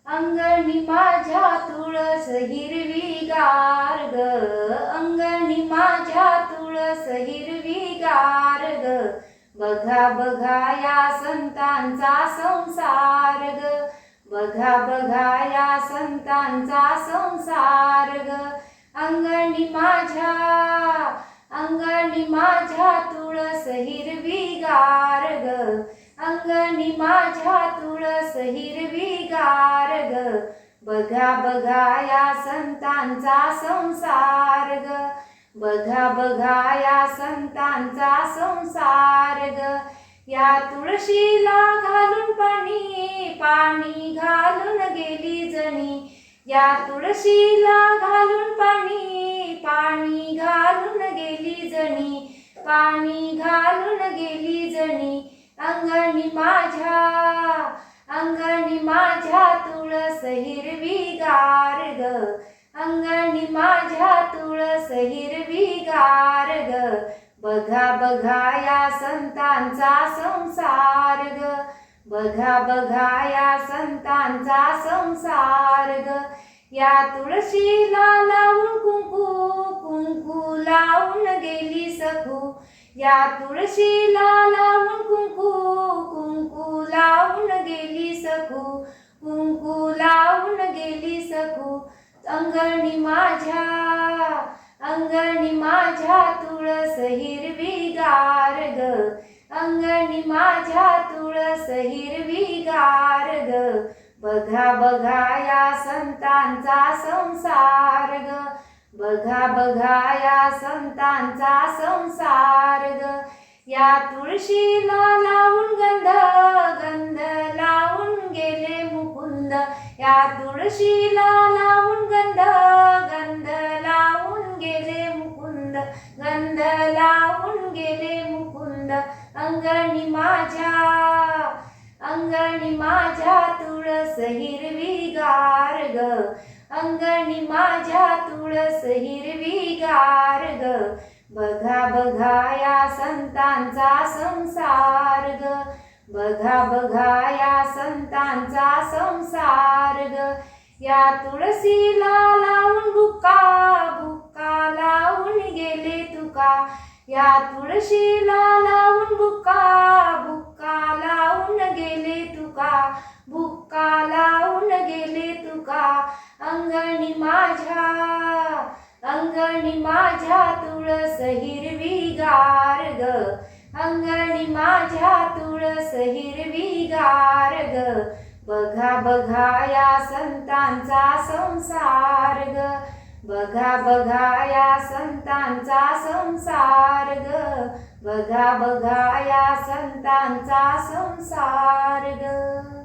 अंगणी माझ्या तुळस हिरवीगार ग, अंगणी माझ्या तुळस हिरवीगार ग. बघा बघा या संतांचा संसार ग, बघा बघा या संतांचा संसार ग. अंगणी माझ्या तुळस हिरवीगार ग, अंगणी माझ्या तुळस हिरवीगार ग. बघा बघा या संतांचा संसार ग, बघा बघा या संतांचा संसार ग. या तुळशीला घालून पाणी, पाणी घालून गेली जणी. या तुळशीला घालून पाणी, पाणी घालून गेली जणी, पाणी घालून गेली जणी. अंगणी माझ्या तुळस हिरवीगार ग, अंगणी माझ्या तुळस हिरवीगार ग. बघा बघा या संतांचा संसार ग, बघा बघा या संतांचा संसार ग. या तुळशीला लावून कुंकू, कुंकू लावून गेली सखू. या तुळशीला लावून कुंकू, कुंकू लावून गेली सखू, कुंकू लावून गेली सखू. अंगणी माझ्या तुळस हिरवीगार ग, अंगणी माझ्या तुळस हिरवीगार ग. बघा बघा या संतांचा संसार ग, बघा बघा या संतांचा संसार ग. या तुळशीला लावून गंध, गंध लावून गेले मुकुंद. या तुळशीला लावून गंध, गंध लावून गेले मुकुंद, गंध लावून गेले मुकुंद. अंगणी माझ्या तुळस हिरवीगार ग, अंगणी माझ्या तुळस हिरवीगार ग. बघा बघा या संतांचा संसार ग, बघा बघा या संतांचा संसार ग. या तुळशीला लावून बुक्का, बुक्का लावून गेले तुका. या तुळशीला लावून बुक्का, बुक्का लावून गेले तुका, बुक्का लावून गेले तुका. अंगणी माझ्या तुळस हिरवीगार ग, अंगणी माझ्या तुळस हिरवीगार ग. बघा बघा या संतांचा संसार ग, बघा बघा या संतांचा संसार ग, बघा बघा या संतांचा संसार ग.